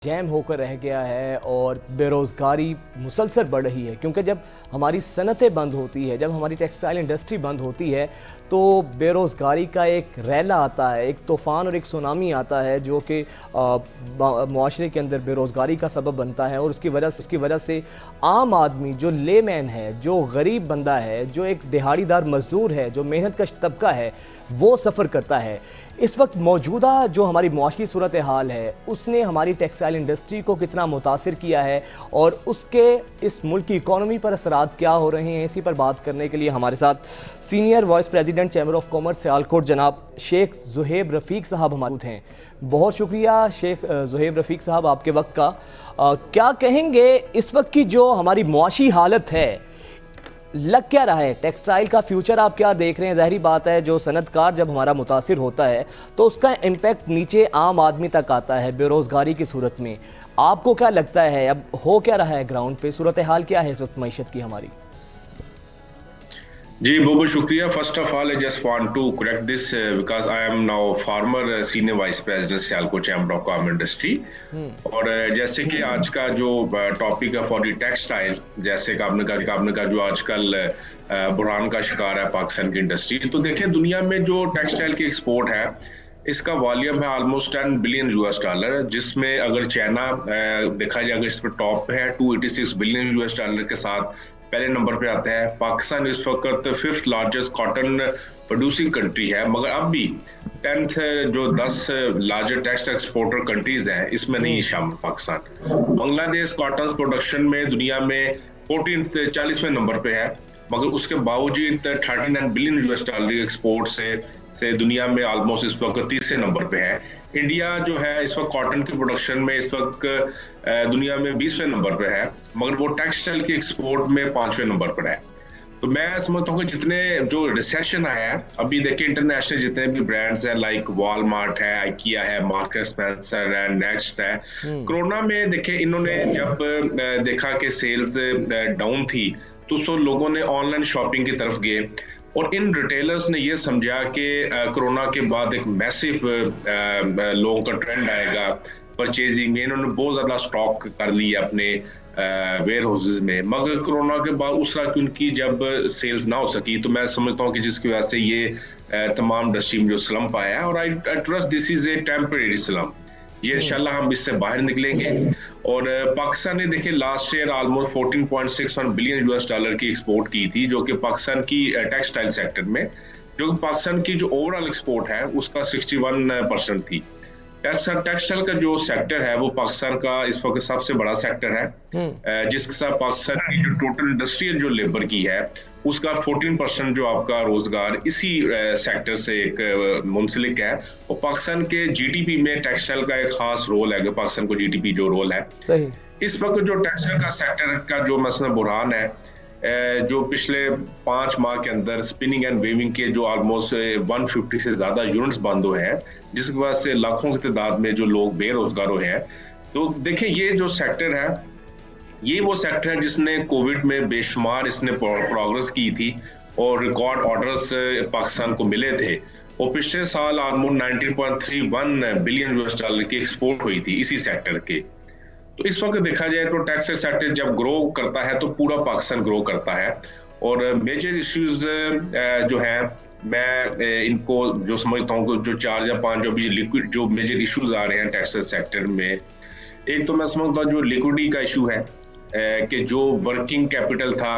Jam होकर रह गया है और बेरोज़गारी मुसलसल बढ़ रही है, क्योंकि जब हमारी सनतें बंद होती है, जब हमारी टेक्सटाइल इंडस्ट्री बंद होती है तो बेरोज़गारी का एक रैला आता है, एक तूफ़ान और एक सुनामी आता है जो कि मुआशरे के अंदर बेरोज़गारी का सबब बनता है। और उसकी वजह से आम आदमी जो लेमैन है, जो गरीब बंदा है, जो एक दिहाड़ीदार मज़दूर है, जो मेहनत कश तबका है, वो सफ़र करता है। इस वक्त मौजूदा जो हमारी मुआशी सूरत हाल है उसने हमारी टेक्सटाइल इंडस्ट्री को कितना मुतासिर किया है और उसके इस मुल्क की इकॉनमी पर असरात क्या हो रहे हैं, इसी पर बात करने के लिए हमारे साथ senior vice president chamber of commerce Sialkot जनाब शेख ज़ुहैब रफ़ीक साहब मौजूद हैं। बहुत शुक्रिया शेख ज़ुहैब रफ़ीक साहब आपके वक्त का। क्या कहेंगे इस वक्त की जो हमारी मुआशी हालत है, लग क्या रहा है, टेक्सटाइल का फ्यूचर आप क्या देख रहे हैं? ज़ाहिरी बात है जो सनतकार जब हमारा मुतासिर होता है तो उसका इम्पैक्ट नीचे आम आदमी तक आता है बेरोज़गारी की सूरत में। आपको क्या लगता है अब हो क्या रहा है ग्राउंड पे, सूरत हाल क्या है इस वक्त मईशत की हमारी? जी बहुत बहुत शुक्रिया। First of all I just want to correct this because I am now former senior vice president Sialkot chamber of commerce industry. और जैसे कि आज का जो टॉपिक है फॉर द टेक्सटाइल, जैसे कि आपने कहा जो आजकल बुरहान का शिकार है पाकिस्तान की इंडस्ट्री, तो देखिए दुनिया में जो टेक्सटाइल की एक्सपोर्ट है इसका वॉल्यूम है ऑलमोस्ट 10 बिलियन यूएस डॉलर, जिसमें अगर चाइना देखा जाएगा इस पर टॉप पे है 286 बिलियन यूएस डॉलर के साथ पहले नंबर पे आता है। पाकिस्तान इस वक्त 5th largest cotton producing country है, मगर अब भी 10th जो 10 लार्जेस्ट टेक्सटाइल एक्सपोर्टर कंट्रीज है इसमें नहीं शामिल पाकिस्तान। बांग्लादेश कॉटन प्रोडक्शन में दुनिया में 40वें नंबर पे है, मगर उसके बावजूद 39 बिलियन यूएस डॉलर एक्सपोर्ट से दुनिया में ऑलमोस्ट इस वक्त 30वें नंबर पे है। इंडिया जो है इस वक्त कॉटन की प्रोडक्शन में इस वक्त दुनिया में 20वें नंबर पे है, मगर वो टेक्सटाइल की एक्सपोर्ट में 5वें नंबर पर है। तो मैं समझता हूँ कि जितने जो रिसेशन आया है अभी देखिए इंटरनेशनल जितने भी ब्रांड्स हैं लाइक वॉलमार्ट है, आइकिया है, मार्क्स स्पेंसर है, नेक्स्ट है, कोरोना में देखिए इन्होंने जब देखा कि सेल्स डाउन थी तो सो लोगों ने ऑनलाइन शॉपिंग की तरफ गए और इन रिटेलर्स ने ये समझा कि कोरोना के बाद एक मैसिव लोगों का ट्रेंड आएगा परचेजिंग में, इन्होंने बहुत ज़्यादा स्टॉक कर लिया अपने वेयर हाउसेज में। मगर कोरोना के बाद उस तरह की उनकी जब सेल्स ना हो सकी तो मैं समझता हूँ कि जिसकी वजह से ये तमाम इंडस्ट्री में जो स्लम्प आया है, और I trust this is a temporary slump, ये इंशाल्लाह हम इससे बाहर निकलेंगे। और पाकिस्तान ने देखिए last year almost 14.61 billion US dollar की एक्सपोर्ट की थी, जो कि पाकिस्तान की टेक्सटाइल सेक्टर में, जो कि पाकिस्तान की जो ओवरऑल एक्सपोर्ट है उसका 61% थी। टेक्सटाइल का जो सेक्टर है वो पाकिस्तान का इस वक्त सबसे बड़ा सेक्टर है, जिसके साथ पाकिस्तान की जो टोटल इंडस्ट्रियल जो लेबर की है उसका 14% जो आपका रोजगार इसी सेक्टर से एक मुंसलिक है। और पाकिस्तान के जीडीपी में टेक्सटाइल का एक खास रोल है, पाकिस्तान को जीडीपी जो रोल है सही। इस वक्त जो टेक्सटाइल का सेक्टर का जो मसला बुरहान है, जो पिछले 5 माह के अंदर स्पिनिंग एंड वेविंग के जो ऑलमोस्ट 150 से ज्यादा यूनिट्स बंद हुए हैं, जिसकी वजह से लाखों की तादाद में जो लोग बेरोजगार हुए हैं। तो देखिए ये जो सेक्टर है ये वो सेक्टर है जिसने कोविड में बेशुमार इसने प्रोग्रेस की थी और रिकॉर्ड ऑर्डर्स पाकिस्तान को मिले थे, और पिछले साल ऑलमोस्ट 19.31 बिलियन यूएस डॉलर की एक्सपोर्ट हुई थी इसी सेक्टर के। तो इस वक्त देखा जाए तो टेक्सटाइल सेक्टर जब ग्रो करता है तो पूरा पाकिस्तान ग्रो करता है। और मेजर इश्यूज जो है मैं इनको जो समझता हूँ जो 4 या 5 जो भी लिक्विड जो मेजर इश्यूज आ रहे हैं टेक्सटाइल सेक्टर में, एक तो मैं समझता हूँ जो लिक्विडिटी का इशू है कि जो वर्किंग कैपिटल था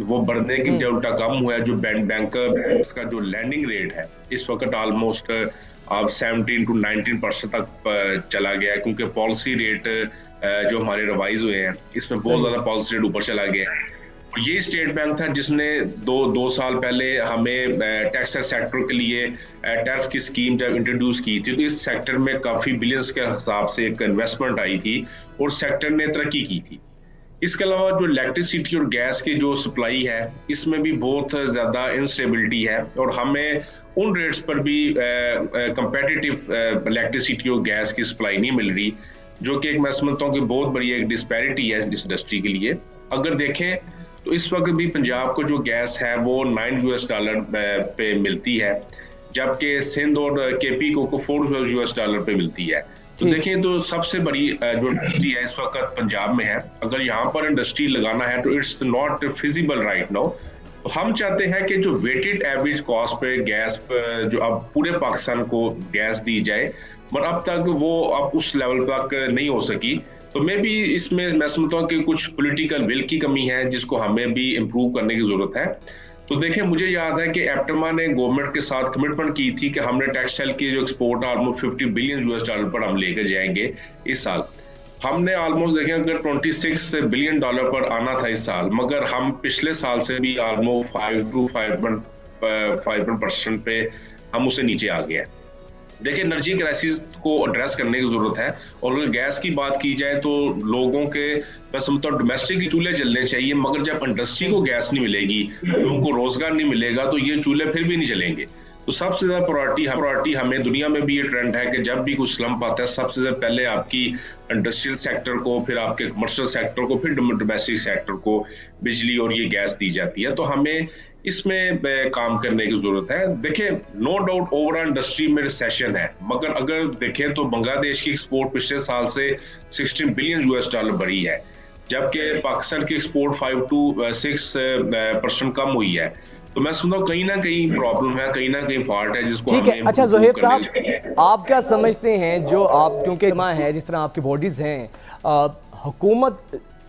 वो बढ़ने की जो उल्टा कम हुआ है। जो बैंक्स का जो लैंडिंग रेट है इस वक्त ऑलमोस्ट अब 17 to 19% तक चला गया है, क्योंकि पॉलिसी रेट जो हमारे रिवाइज हुए हैं इसमें बहुत ज्यादा पॉलिसी रेट ऊपर चला गया है। ये स्टेट बैंक था जिसने दो साल पहले हमें टेक्सटाइल सेक्टर के लिए टैरिफ की स्कीम जब इंट्रोड्यूस की थी तो इस सेक्टर में काफी बिलियंस के हिसाब से एक इन्वेस्टमेंट आई थी और सेक्टर ने तरक्की की थी। इसके अलावा जो इलेक्ट्रिसिटी और गैस की जो सप्लाई है इसमें भी बहुत ज्यादा इंस्टेबिलिटी है, और हमें उन रेट्स पर भी कंपेटिटिव इलेक्ट्रिसिटी और गैस की सप्लाई नहीं मिल रही, जो कि एक मैं समझता हूँ कि बहुत बड़ी एक डिस्पैरिटी है इस इंडस्ट्री के लिए। अगर देखें तो इस वक्त भी पंजाब को जो गैस है वो 9 यूएस डॉलर पे मिलती है, जबकि सिंध और केपी को 4 यूएस डॉलर पे मिलती है। तो देखिए, तो सबसे बड़ी जो इंडस्ट्री है इस वक्त पंजाब में है, अगर यहाँ पर इंडस्ट्री लगाना है तो it's not feasible right now. तो हम चाहते हैं कि जो वेटेड एवरेज कॉस्ट पे गैस जो अब पूरे पाकिस्तान को गैस दी जाए, पर अब तक वो अब उस लेवल तक नहीं हो सकी। तो मैं भी इसमें मैं समझता हूँ कि कुछ पॉलिटिकल विल की कमी है जिसको हमें भी इम्प्रूव करने की जरूरत है। तो देखिए, मुझे याद है कि एप्टमा ने गवर्नमेंट के साथ कमिटमेंट की थी कि हमने टेक्सटाइल की जो export almost 50 billion US dollar पर हम लेकर जाएंगे इस साल। हमने ऑलमोस्ट देखें अगर 26 बिलियन डॉलर पर आना था इस साल, मगर हम पिछले साल से भी ऑलमोस्ट 5 to 5% पे हम उससे नीचे आ गए हैं। देखिए, एनर्जी क्राइसिस को एड्रेस करने की जरूरत है। और अगर गैस की बात की जाए तो लोगों के बस मतलब डोमेस्टिक चूल्हे जलने चाहिए, मगर जब इंडस्ट्री को गैस नहीं मिलेगी, लोगों को रोजगार नहीं मिलेगा, तो ये चूल्हे फिर भी नहीं चलेंगे। तो सबसे ज्यादा प्रायोरिटी हमें, दुनिया में भी ये ट्रेंड है कि जब भी कुछ स्लम्प आता है, सबसे ज्यादा पहले आपकी इंडस्ट्रियल सेक्टर को, फिर आपके कमर्शियल सेक्टर को, फिर डोमेस्टिक सेक्टर को बिजली और ये गैस दी जाती है। तो हमें इसमें काम करने की जरूरत है। देखिए, नो डाउट ओवरऑल इंडस्ट्री में रिसेशन है, मगर अगर देखें तो बांग्लादेश की एक्सपोर्ट पिछले साल से 16 बिलियन US डॉलर बढ़ी है, जबकि पाकिस्तान की एक्सपोर्ट 5 to 6% कम हुई है। तो मैं समझता हूँ कहीं ना कहीं प्रॉब्लम है, कहीं ना कहीं फॉल्ट है जिसको ठीक है। हमें अच्छा improve ज़ोहैब करने साहब, आप क्या समझते हैं, जो आप क्योंकि जमा है जिस तरह आपकी बॉडीज़ हैं, हुकूमत,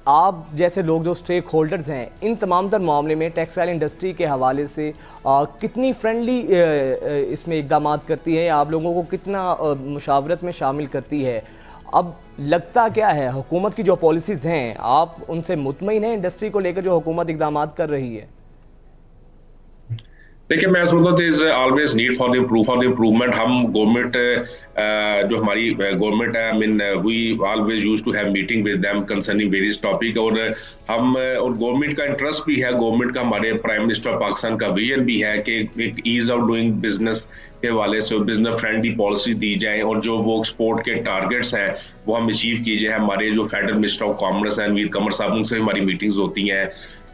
आप जैसे लोग जो स्टेक होल्डर्स हैं, इन तमाम तर मामले में टेक्सटाइल इंडस्ट्री के हवाले से कितनी फ्रेंडली इसमें इकदाम करती है, आप लोगों को कितना मुशावरत में शामिल करती है? अब लगता क्या है, हुकूमत की जो पॉलिसीज़ हैं, आप उनसे मुतमईन हैं इंडस्ट्री को लेकर जो हुकूमत इकदाम कर रही है? देखिए, मैं समझता हूँ is always need for the improvement. हम गवर्नमेंट जो हमारी गवर्नमेंट है, I mean we always use to have meeting with them concerning various topic. और हम और गवर्नमेंट का इंटरेस्ट भी है, गवर्नमेंट का, हमारे प्राइम मिनिस्टर ऑफ पाकिस्तान का विजन भी है कि एक ईज ऑफ डूइंग बिजनेस के हवाले से बिजनेस फ्रेंडली पॉलिसी दी जाए, और जो वो एक्सपोर्ट के टारगेट्स हैं वो हम अचीव की जाए। हमारे जो फेडरल मिनिस्टर ऑफ कॉमर्स हैं वीर कंवर साहब, उनसे हमारी मीटिंग्स होती हैं,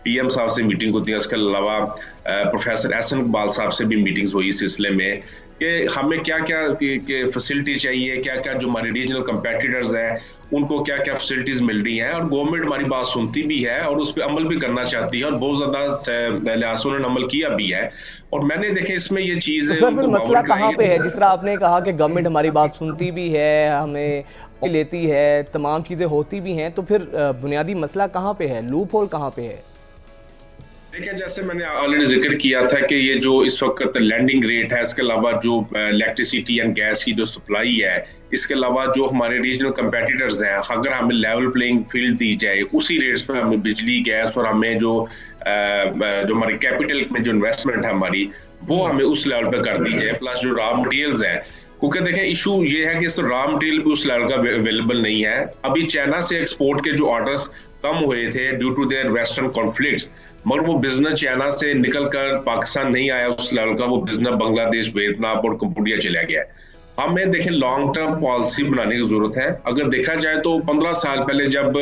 PM साहब से मीटिंग होती है। इसके अलावा प्रोफेसर एहसन इकबाल साहब से भी मीटिंग्स हुई इस सिलसिले में कि हमें क्या क्या फैसिलिटी चाहिए, क्या क्या जो हमारे रीजनल कंपेटिटर्स हैं उनको क्या क्या फैसिलिटीज मिल रही हैं। और गवर्नमेंट हमारी बात सुनती भी है और उस पर अमल भी करना चाहती है, और बहुत ज्यादा लिहाज उन्होंने अमल किया भी है। और मैंने देखे इसमें ये चीज तो सर फिर मसला कहाँ पे है? जिस तरह आपने कहा कि गवर्नमेंट हमारी बात सुनती भी है, हमें लेती है, तमाम चीज़ें होती भी हैं, तो फिर बुनियादी मसला कहाँ पे है, लूप होल कहाँ पे है? देखिए, जैसे मैंने ऑलरेडी जिक्र किया था कि ये जो इस वक्त लैंडिंग रेट है, इसके अलावा जो इलेक्ट्रिसिटी एंड गैस की जो सप्लाई है, इसके अलावा जो हमारे रीजनल कंपेटिटर्स हैं, अगर हमें लेवल प्लेइंग फील्ड दी जाए, उसी रेट्स पर हमें बिजली, गैस और हमें जो हमारी कैपिटल में जो इन्वेस्टमेंट है हमारी, वो हमें उस लेवल पे कर दी जाए, प्लस जो रॉ मटेरियल्स है। क्योंकि देखें, इशू ये है कि इस रॉ मटेरियल भी उस लेवल का अवेलेबल नहीं है। अभी चाइना से एक्सपोर्ट के जो ऑर्डर्स कम हुए थे due to their western conflicts, मगर वो बिजनेस चाइना से निकलकर पाकिस्तान नहीं आया उस लेवल का, वो बिजनेस बांग्लादेश, वियतनाम और कंबोडिया चला गया। हमें देखें लॉन्ग टर्म पॉलिसी बनाने की जरूरत है। अगर देखा जाए तो 15 साल पहले जब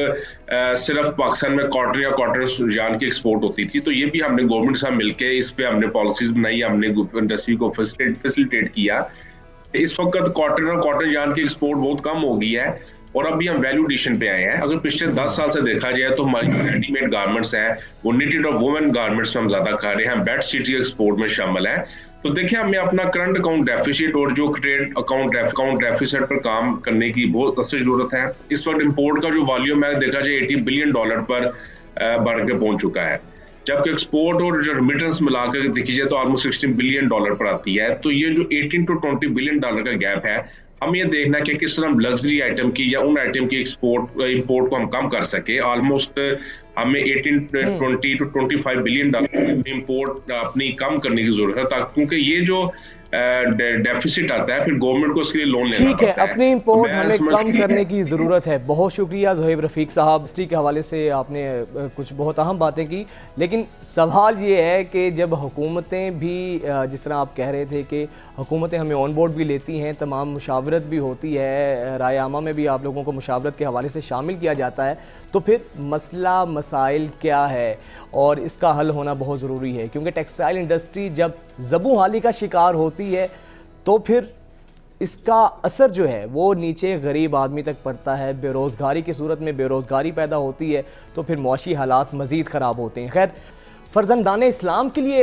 सिर्फ पाकिस्तान में कॉटन या कॉटन यार्न की एक्सपोर्ट होती थी, तो ये भी हमने गवर्नमेंट के साथ मिलकर इस पे हमने पॉलिसीज बनाई, हमने इंडस्ट्री को फैसिलिटेट किया। इस वक्त कॉटन और कॉटन यार्न की एक्सपोर्ट बहुत कम हो गई है, और अभी हम वैल्यू एडिशन पे आए हैं। अगर पिछले 10 साल से देखा जाए तो हमारी जो रेडीमेड गारमेंट्स हैं वो निटेड और वुमेन गारमेंट्स में हम ज्यादा कर रहे हैं, बेड शीट एक्सपोर्ट में शामिल है। तो देखिए, हमें अपना करंट अकाउंट डेफिसिट और जो ट्रेड अकाउंट डेफिसिट पर काम करने की बहुत अच्छी जरूरत है। इस वक्त इंपोर्ट का जो वॉल्यूम है देखा जाए $80 बिलियन पर बढ़ के पहुंच चुका है, जबकि एक्सपोर्ट और जो रिमिटेंस मिलाकर देखी जाए तो ऑलमोस्ट $16 बिलियन पर आती है। तो ये जो $18 to $20 बिलियन का गैप है, हम ये देखना कि किस तरह लग्जरी आइटम की या उन आइटम की इंपोर्ट को हम कम कर सके। ऑलमोस्ट हमें 20 to 25 बिलियन इंपोर्ट अपनी कम करने की जरूरत है, ताकि क्योंकि ये जो डेफिसिट आता है फिर गवर्नमेंट को उसके लिए लोन लेना ठीक है, अपनी इंपोर्ट हमें कम करने की ज़रूरत है। बहुत शुक्रिया ज़ोहैब रफ़ीक साहब, हिस्ट्री के हवाले से आपने कुछ बहुत अहम बातें की। लेकिन सवाल ये है कि जब हुकूमतें भी, जिस तरह आप कह रहे थे कि हुकूमतें हमें ऑन बोर्ड भी लेती हैं, तमाम मुशावरत भी होती है, राय आमा में भी आप लोगों को मुशावरत के हवाले से शामिल किया जाता है, तो फिर मसला मसाइल क्या है और इसका हल होना बहुत ज़रूरी है। क्योंकि टेक्सटाइल इंडस्ट्री जब ज़बूहाली का शिकार होती है तो फिर इसका असर जो है वो नीचे गरीब आदमी तक पड़ता है। बेरोज़गारी की सूरत में बेरोज़गारी पैदा होती है तो फिर मुआशी हालात मज़ीद ख़राब होते हैं। खैर, फ़र्ज़ंदाने इस्लाम के लिए